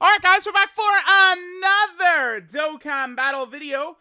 Alright guys, we're back for another Dokkan battle video.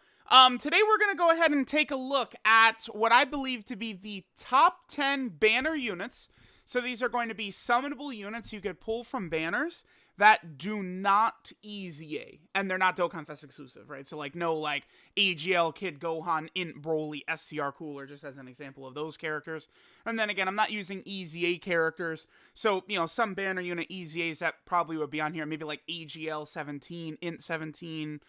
Today we're going to go ahead and take a look at what I believe to be the top 10 banner units. So these are going to be summonable units you could pull from banners that do not EZA. And they're not Dokkan Fest exclusive, right? So like no like AGL Kid Gohan Int Broly STR Cooler, just as an example of those characters. And then again, I'm not using EZA characters. So, you know, some banner unit EZAs that probably would be on here, maybe like AGL 17, Int 17,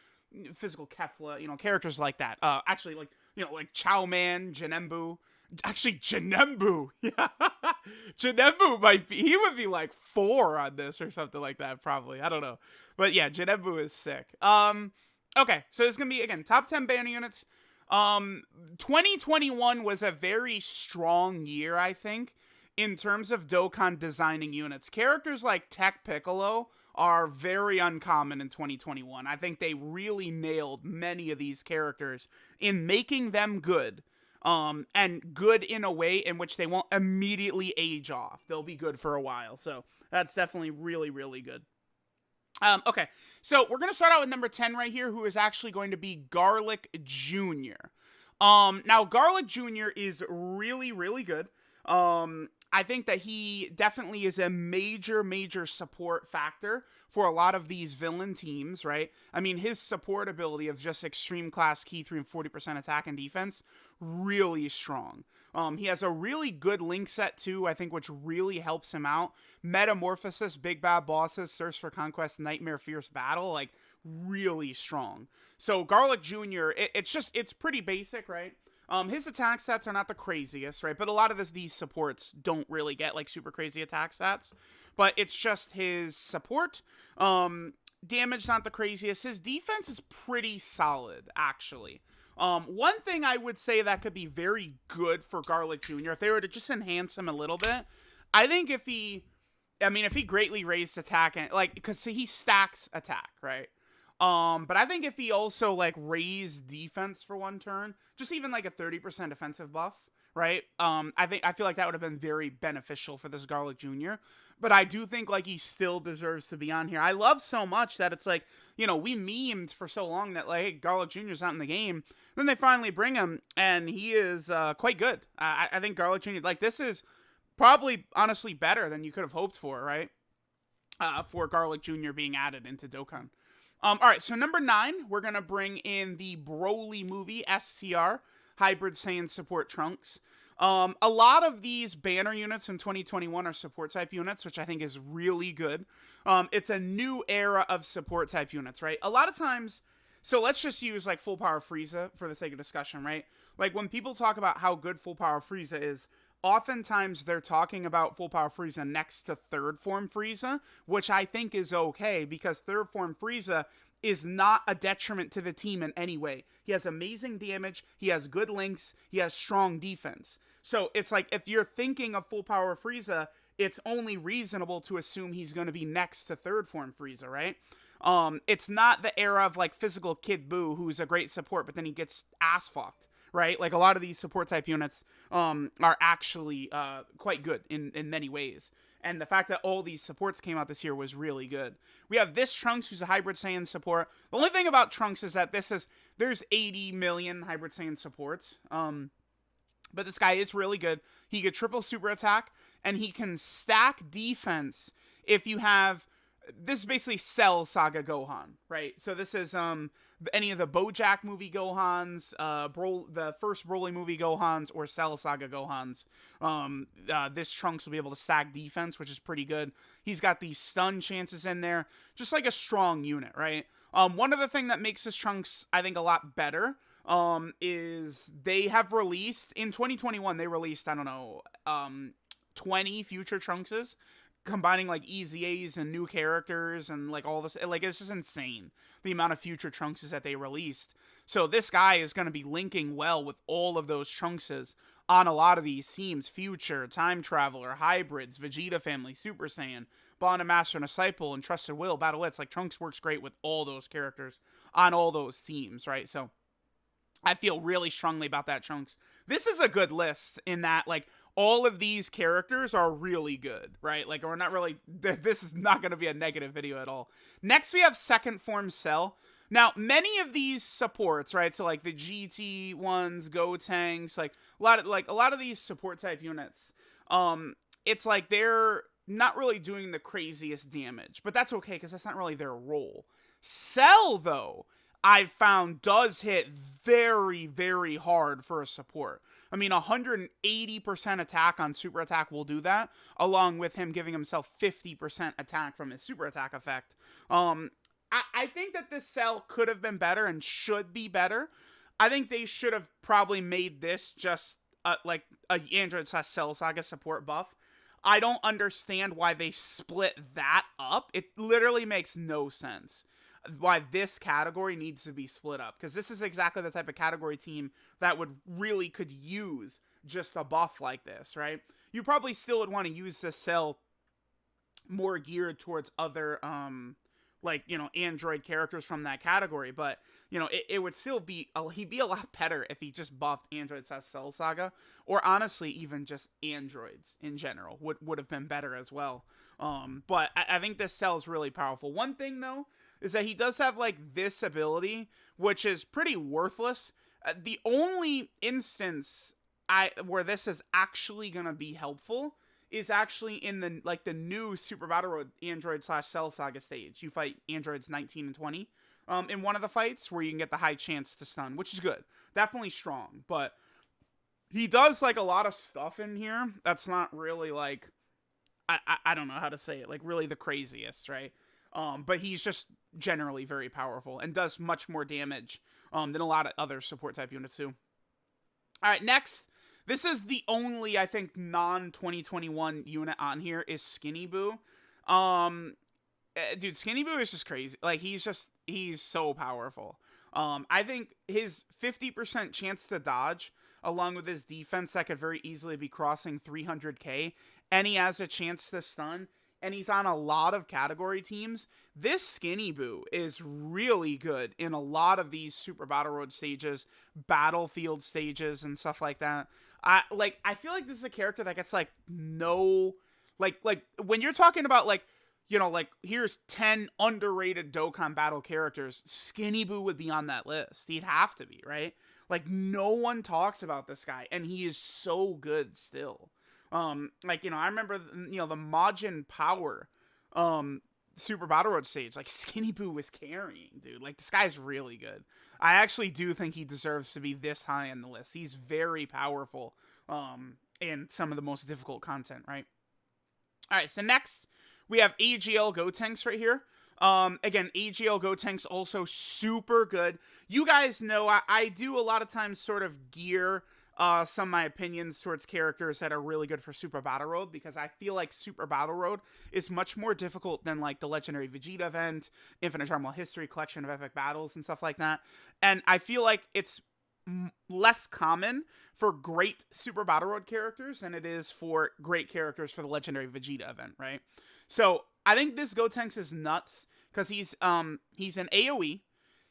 Physical Kefla, you know, characters like that. Actually, like, you know, like Chow Man, Janembu. Actually, Janembu, yeah. Janembu might be, he would be like 4 on this or something like that, probably. I don't know. But yeah, Janembu is sick. Okay, so it's gonna be, again, top 10 banner units. 2021 was a very strong year, I think, in terms of Dokkan designing units. Characters like Tech Piccolo are very uncommon in 2021. I think they really nailed many of these characters in making them good. And good in a way in which they won't immediately age off. They'll be good for a while. So that's definitely really, really good. Okay, so we're going to start out with number 10 right here, who is actually going to be Garlic Jr. Now, Garlic Jr. is really, really good. I think that he definitely is a major, major support factor for a lot of these villain teams, right? I mean, his support ability of just extreme class key 3 and 40% attack and defense, really strong. He has a really good link set too, I think, which really helps him out. Metamorphosis, Big Bad Bosses, Thirst for Conquest, Nightmare, Fierce Battle, like, really strong. So Garlic Jr., it's pretty basic, right? His attack stats are not the craziest, right? But a lot of these supports don't really get like super crazy attack stats. But it's just his support. Damage not the craziest. His defense is pretty solid, actually. One thing I would say that could be very good for Garlic Jr., if they were to just enhance him a little bit, I think if he greatly raised attack, and like, because he stacks attack, right? But I think if he also like raised defense for one turn, just even like a 30% defensive buff, right? I feel like that would have been very beneficial for this Garlic Jr. But I do think like he still deserves to be on here. I love so much that it's like, you know, we memed for so long that like, hey, Garlic Jr.'s not in the game. Then they finally bring him, and he is quite good. I think Garlic Jr., like, this is probably honestly better than you could have hoped for, right? For Garlic Jr. being added into Dokkan. Alright, so number 9, we're going to bring in the Broly movie, STR, Hybrid Saiyan Support Trunks. A lot of these banner units in 2021 are support type units, which I think is really good. It's a new era of support type units, right? A lot of times, so let's just use like Full Power Frieza for the sake of discussion, right? Like when people talk about how good Full Power Frieza is, oftentimes they're talking about Full Power Frieza next to Third Form Frieza, which I think is okay because Third Form Frieza is not a detriment to the team in any way. He has amazing damage, he has good links, he has strong defense. So it's like if you're thinking of Full Power Frieza, it's only reasonable to assume he's going to be next to Third Form Frieza, right? It's not the era of like Physical Kid Buu, who's a great support, but then he gets ass fucked. Right? Like a lot of these support type units are actually quite good in many ways. And the fact that all these supports came out this year was really good. We have this Trunks, who's a Hybrid Saiyan support. The only thing about Trunks is that there's 80 million Hybrid Saiyan supports. But this guy is really good. He could triple super attack, and he can stack defense if you have... This is basically Cell Saga Gohan, right? So this is any of the BoJack movie Gohans, the first Broly movie Gohans, or Cell Saga Gohans. This Trunks will be able to stack defense, which is pretty good. He's got these stun chances in there, just like a strong unit, right? One other thing that makes this Trunks, I think, a lot better is they have released, in 2021, they released, I don't know, 20 future Trunkses, combining like EZAs and new characters and like all this, like it's just insane the amount of future Trunkses that they released. So this guy is going to be linking well with all of those Trunkses on a lot of these teams: Future, Time Traveler, Hybrids, Vegeta Family, Super Saiyan, Bond and Master and Disciple, and Trusted Will, Battle It's. Like Trunks works great with all those characters on all those teams, right? So I feel really strongly about that Trunks. This is a good list in that, like, all of these characters are really good, right? Like, we're not really, this is not going to be a negative video at all. Next, we have second form Cell. Now, many of these supports, right? So like the GT ones, Gotenks, like a lot of these support type units, it's like they're not really doing the craziest damage, but that's okay because that's not really their role. Cell, though, I've found does hit very, very hard for a support. I mean, 180% attack on super attack will do that, along with him giving himself 50% attack from his super attack effect. I think that this Cell could have been better and should be better. I think they should have probably made this just like a Android / Cell Saga support buff. I don't understand why they split that up. It literally makes no sense why this category needs to be split up, because this is exactly the type of category team that would really could use just a buff like this, right? You probably still would want to use this Cell more geared towards other like, you know, Android characters from that category, but you know, it would still be he'd be a lot better if he just buffed Android / Cell Saga, or honestly even just androids in general would have been better as well. But I think this Cell is really powerful. One thing though is that he does have like this ability, which is pretty worthless. The only instance where this is actually gonna be helpful is actually in the new Super Battle Road Android / Cell Saga stage. You fight androids 19 and 20 in one of the fights where you can get the high chance to stun, which is good. Definitely strong, but he does like a lot of stuff in here that's not really like, I don't know how to say it, like really the craziest, right? But he's just generally very powerful and does much more damage than a lot of other support type units do. All right, next. This is the only, I think, non-2021 unit on here is Skinny Boo. Dude, Skinny Boo is just crazy. Like, he's so powerful. I think his 50% chance to dodge, along with his defense that could very easily be crossing 300k, and he has a chance to stun, and he's on a lot of category teams. This Skinny Boo is really good in a lot of these Super Battle Road stages, Battlefield stages, and stuff like that. I feel like this is a character that gets like no, like when you're talking about like, you know, like here's 10 underrated Dokkan battle characters, Skinny Boo would be on that list. He'd have to be, right? Like no one talks about this guy, and he is so good still. Like, you know, I remember, you know, the Majin Power, Super Battle Road stage, like Skinny Boo was carrying, dude. Like, this guy's really good. I actually do think he deserves to be this high on the list. He's very powerful, in some of the most difficult content, right? All right, so next we have AGL Gotenks right here. Again, AGL Gotenks also super good. You guys know I do a lot of times sort of gear some of my opinions towards characters that are really good for Super Battle Road, because I feel like Super Battle Road is much more difficult than like the Legendary Vegeta event, Infinite Terminal History, Collection of Epic Battles, and stuff like that. And I feel like it's less common for great Super Battle Road characters than it is for great characters for the Legendary Vegeta event, right? So I think this Gotenks is nuts because he's an AoE.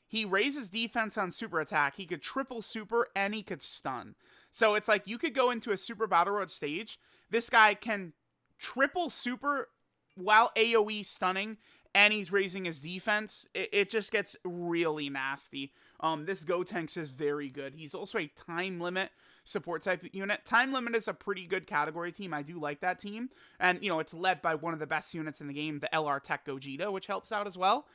He raises defense on super attack. He could triple super and he could stun. So it's like you could go into a Super Battle Road stage. This guy can triple super while AoE stunning, and he's raising his defense. It just gets really nasty. This Gotenks is very good. He's also a time limit support type unit. Time limit is a pretty good category team. I do like that team. And, you know, it's led by one of the best units in the game, the LR Tech Gogeta, which helps out as well.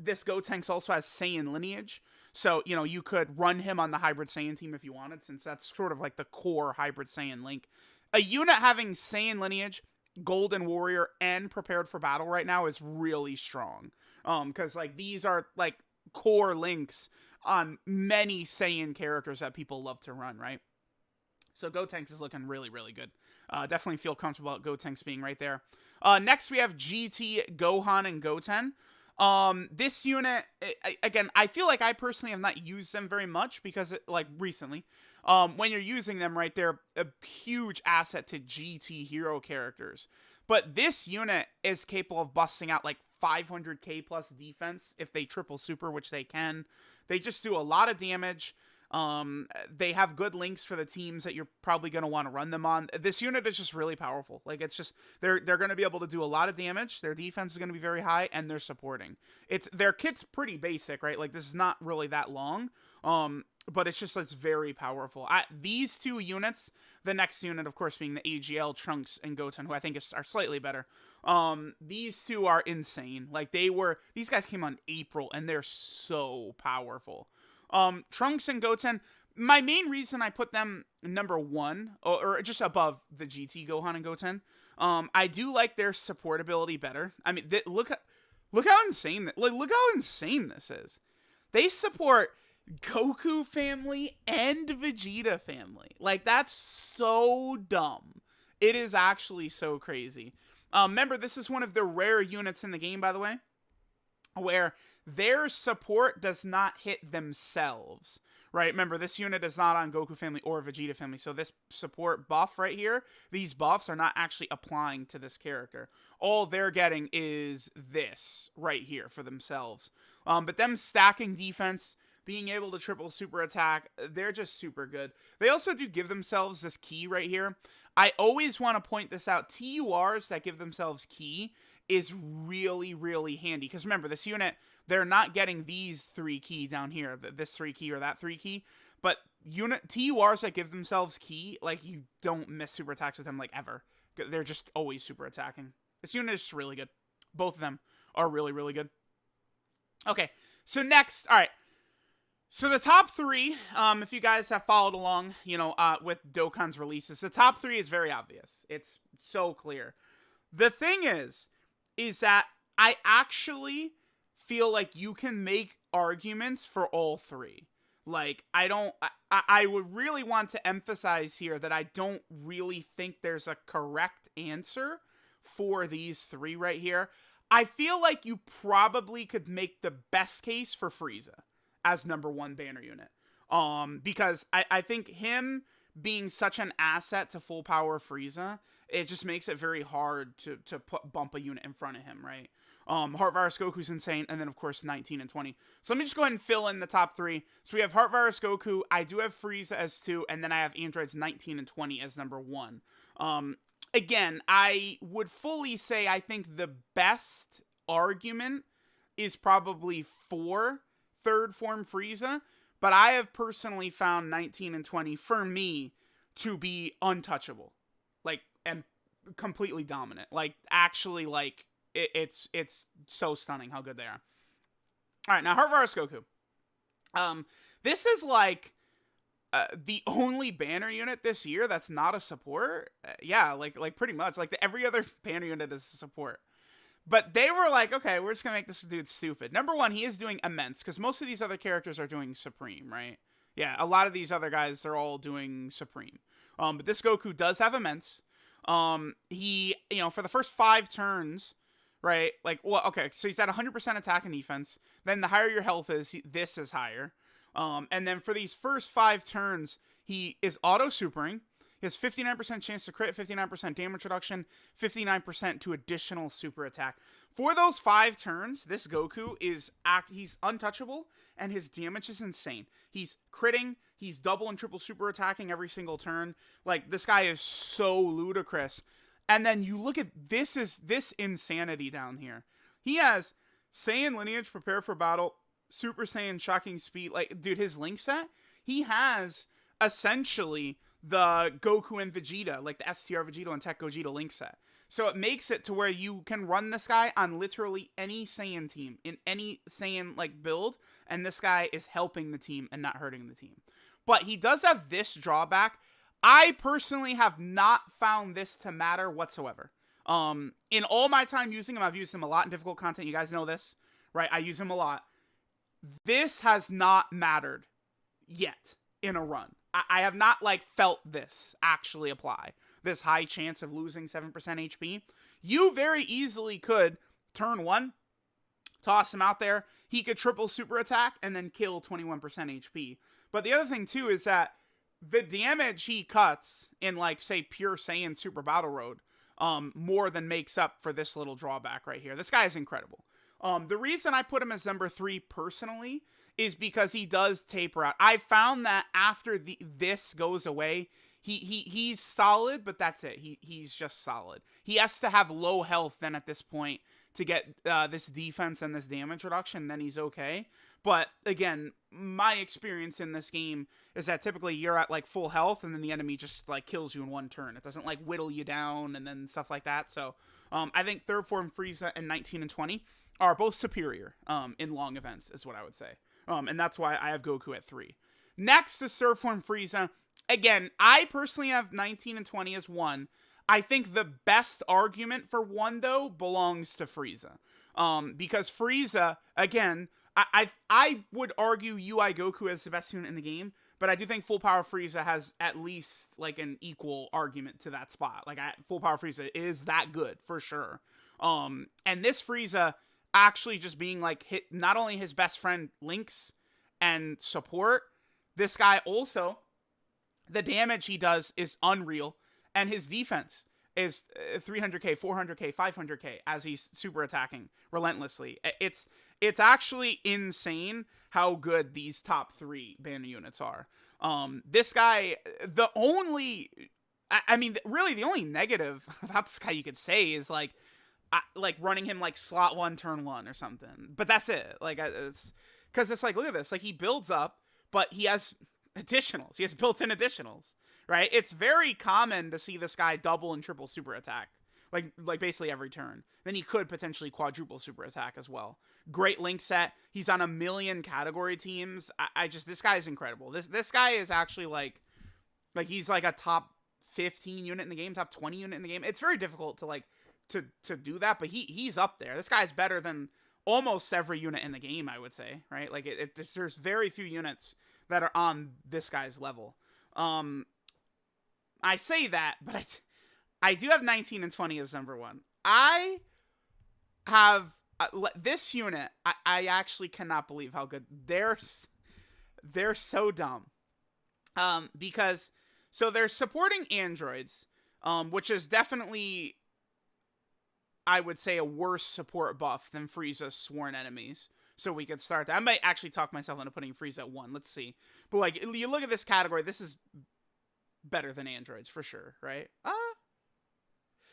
This Gotenks also has Saiyan lineage. So, you know, you could run him on the Hybrid Saiyan team if you wanted, since that's sort of like the core Hybrid Saiyan link. A unit having Saiyan lineage, Golden Warrior, and Prepared for Battle right now is really strong. Because, like, these are, like, core links on many Saiyan characters that people love to run, right? So Gotenks is looking really, really good. Definitely feel comfortable about Gotenks being right there. Next, we have GT, Gohan, and Goten. This unit, again, I feel like I personally have not used them very much because, recently, when you're using them, right, they're a huge asset to GT hero characters. But this unit is capable of busting out, like, 500k plus defense if they triple super, which they can. They just do a lot of damage. They have good links for the teams that you're probably going to want to run them on. This unit is just really powerful. Like, it's just, they're going to be able to do a lot of damage. Their defense is going to be very high, and they're supporting. Their kit's pretty basic, right? Like, this is not really that long. But it's very powerful. These two units, the next unit, of course, being the AGL Trunks and Goten, who I think are slightly better. These two are insane. Like, these guys came on April, and they're so powerful. Trunks and Goten, my main reason I put them number 1, or just above the GT Gohan and Goten, I do like their support ability better. I mean, look how insane look how insane this is. They support Goku family and Vegeta family. Like, that's so dumb. It is actually so crazy. Remember, this is one of the rare units in the game, by the way, where their support does not hit themselves, right? Remember, this unit is not on Goku family or Vegeta family, so this support buff right here, these buffs are not actually applying to this character. All they're getting is this right here for themselves. But them stacking defense, being able to triple super attack, they're just super good. They also do give themselves this key right here. I always want to point this out. TURs that give themselves key is really, really handy. Because remember, this unit, they're not getting these 3 key down here, this 3 key or that 3 key. But TURs that give themselves key, like, you don't miss super attacks with them, like, ever. They're just always super attacking. This unit is just really good. Both of them are really, really good. Okay, so next, all right. So the top 3, if you guys have followed along, with Dokkan's releases, the top 3 is very obvious. It's so clear. The thing is that I actually feel like you can make arguments for all 3. Like, I would really want to emphasize here that I don't really think there's a correct answer for these 3 right here. I feel like you probably could make the best case for Frieza as number 1 banner unit. Because I think him being such an asset to full power Frieza, it just makes it very hard to bump a unit in front of him, right? Heart Virus Goku's insane, and then of course 19 and 20. So let me just go ahead and fill in the top 3. So we have Heart Virus Goku, I do have Frieza as 2, and then I have androids 19 and 20 as number 1. Again, I would fully say I think the best argument is probably for third form Frieza, but I have personally found 19 and 20 for me to be untouchable, like, and completely dominant. Like, actually, like, it's so stunning how good they are. All right, now Heart Virus Goku. This is like the only banner unit this year that's not a support. Yeah, like pretty much. Like, every other banner unit is a support. But they were like, okay, we're just going to make this dude stupid. Number 1, he is doing immense, because most of these other characters are doing supreme, right? Yeah, a lot of these other guys, they're all doing supreme. But this Goku does have immense. He, for the first 5 turns, right? Like, well, okay, so he's at 100% attack and defense. Then the higher your health is, this is higher. And then for these first 5 turns, he is auto-supering. He has 59% chance to crit, 59% damage reduction, 59% to additional super attack. For those 5 turns, this Goku he's untouchable, and his damage is insane. He's critting, he's double and triple super attacking every single turn. Like, this guy is so ludicrous. And then you look at this insanity down here. He has Saiyan lineage, prepare for battle, Super Saiyan, shocking speed. Like, dude, his link set, he has essentially the Goku and Vegeta, like the STR Vegeta and Tech Gogeta link set. So it makes it to where you can run this guy on literally any Saiyan team, in any Saiyan like build, and this guy is helping the team and not hurting the team. But he does have this drawback. I personally have not found this to matter whatsoever. In all my time using him, I've used him a lot in difficult content. You guys know this, right? I use him a lot. This has not mattered yet in a run. I have not, like, felt this actually apply. This high chance of losing 7% HP. You very easily could turn 1, toss him out there. He could triple super attack and then kill 21% HP. But the other thing, too, is that the damage he cuts in, like, say, pure Saiyan Super Battle Road more than makes up for this little drawback right here. This guy is incredible. The reason I put him as number 3 personally is because he does taper out. I found that after this goes away, he's solid, but that's it. He's just solid. He has to have low health then at this point to get this defense and this damage reduction, then he's okay. But again, my experience in this game is that typically you're at like full health and then the enemy just like kills you in one turn. It doesn't like whittle you down and then stuff like that. So I think third form Frieza and 19 and 20 are both superior in long events, is what I would say. And that's why I have Goku at 3. Next is third form Frieza. Again, I personally have 19 and 20 as 1. I think the best argument for 1, though, belongs to Frieza. Because Frieza, again, I would argue UI Goku as the best unit in the game, but I do think Full Power Frieza has at least like an equal argument to that spot. Like Full Power Frieza is that good for sure. And this Frieza actually just being like hit not only his best friend Link's and support, this guy also, the damage he does is unreal, and his defense is 300k, 400k, 500k as he's super attacking relentlessly. It's actually insane how good these top 3 banner units are. This guy, really the only negative about this guy you could say is like running him like slot 1, turn 1 or something. But that's it. Like, it's because it's like, look at this. Like, he builds up, but he has additionals. He has built-in additionals, right? It's very common to see this guy double and triple super attack, like basically every turn. Then he could potentially quadruple super attack as well. Great link set. He's on a million category teams. This guy is incredible. This guy is actually like he's like a top 15 unit in the game, top 20 unit in the game. It's very difficult to do that, but he's up there. This guy's better than almost every unit in the game, I would say, right? Like there's very few units that are on this guy's level. I say that, but I do have 19 and 20 as number 1. I have this unit. I actually cannot believe how good they're so dumb. Because so they're supporting androids, which is definitely, I would say, a worse support buff than Frieza's sworn enemies. So we could start that. I might actually talk myself into putting Frieza at 1. Let's see. But like, you look at this category, this is better than androids for sure, right?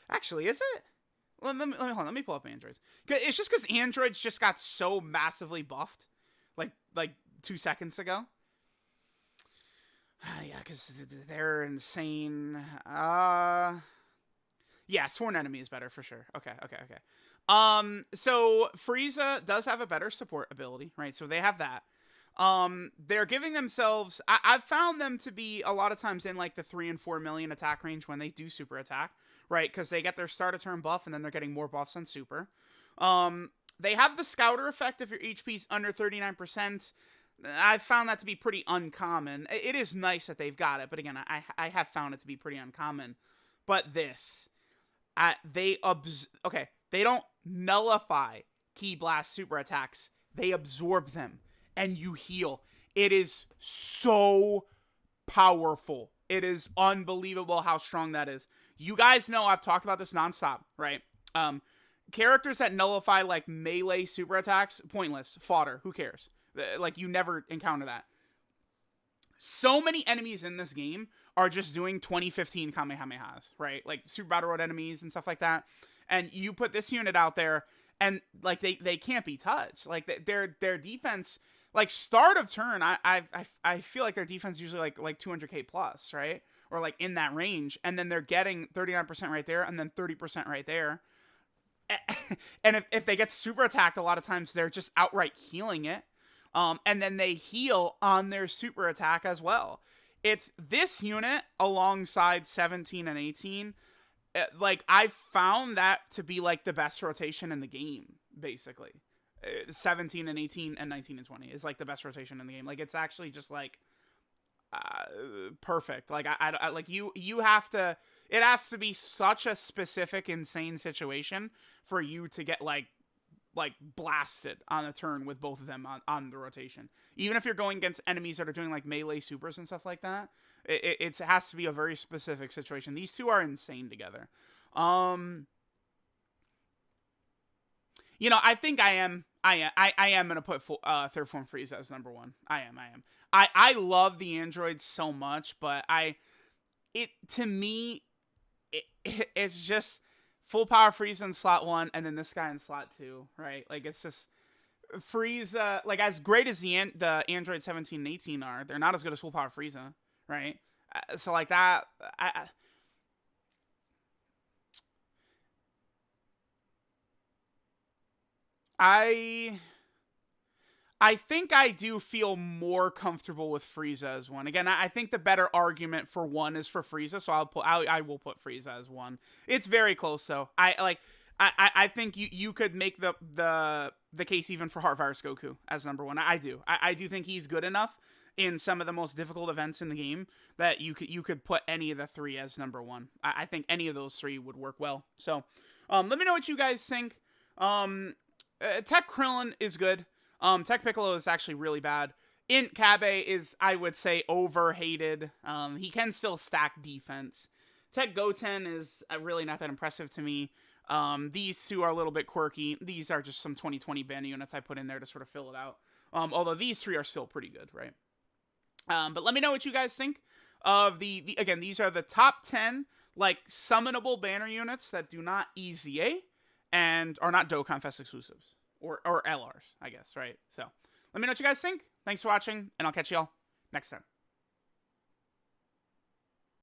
Actually, is it? Let me pull up androids. It's just because androids just got so massively buffed, like 2 seconds ago. Yeah, because they're insane. Yeah, sworn enemy is better for sure. Okay. So Frieza does have a better support ability, right? So they have that. They're giving themselves, I've found them to be a lot of times in like the 3 and 4 million attack range when they do super attack, right? Because they get their start of turn buff and then they're getting more buffs on super. They have the scouter effect if your HP's under 39%. I've found that to be pretty uncommon. It is nice that they've got it, but again, I have found it to be pretty uncommon. But this, they don't nullify Ki Blast super attacks. They absorb them, and you heal. It is so powerful. It is unbelievable how strong that is. You guys know I've talked about this nonstop, right? Characters that nullify like melee super attacks, pointless, fodder. Who cares? Like, you never encounter that. So many enemies in this game are just doing 2015 Kamehamehas, right? Like Super Battle Road enemies and stuff like that. And you put this unit out there, and like they can't be touched. Like their defense, like start of turn, I feel like their defense is usually like 200k plus, right? Or like in that range, and then they're getting 39% right there, and then 30% right there. And if they get super attacked, a lot of times they're just outright healing it. And then they heal on their super attack as well. It's this unit alongside 17 and 18. Like, I found that to be like the best rotation in the game, basically. 17 and 18 and 19 and 20 is like the best rotation in the game. Like, it's actually just like perfect. Like, I like you have to, it has to be such a specific, insane situation for you to get like blasted on a turn with both of them on the rotation. Even if you're going against enemies that are doing like melee supers and stuff like that, it has to be a very specific situation. These two are insane together. I think I am gonna put third form Frieza as number one. I am. I love the androids so much, but to me, it's just full power Frieza in slot 1, and then this guy in slot 2, right? Like, it's just Frieza. Like, as great as the Android 17 and 18 are, they're not as good as full power Frieza, right? So like that, I I think I do feel more comfortable with Frieza as one. Again, I think the better argument for one is for Frieza, so I will put Frieza as one. It's very close though. I think you could make the case even for Heart Virus Goku as number one. I do. I do think he's good enough in some of the most difficult events in the game that you could put any of the three as number one. I think any of those three would work well. So let me know what you guys think. Tech Krillin is good. Tech Piccolo is actually really bad. Int Kabe is, I would say, overhated. He can still stack defense. Tech Goten is really not that impressive to me. These two are a little bit quirky. These are just some 2020 banner units I put in there to sort of fill it out. Although these three are still pretty good, right? But let me know what you guys think of again, these are the top 10, like, summonable banner units that do not EZA and are not Dokkan Fest exclusives. Or LRs, I guess, right? So, let me know what you guys think. Thanks for watching, and I'll catch y'all next time.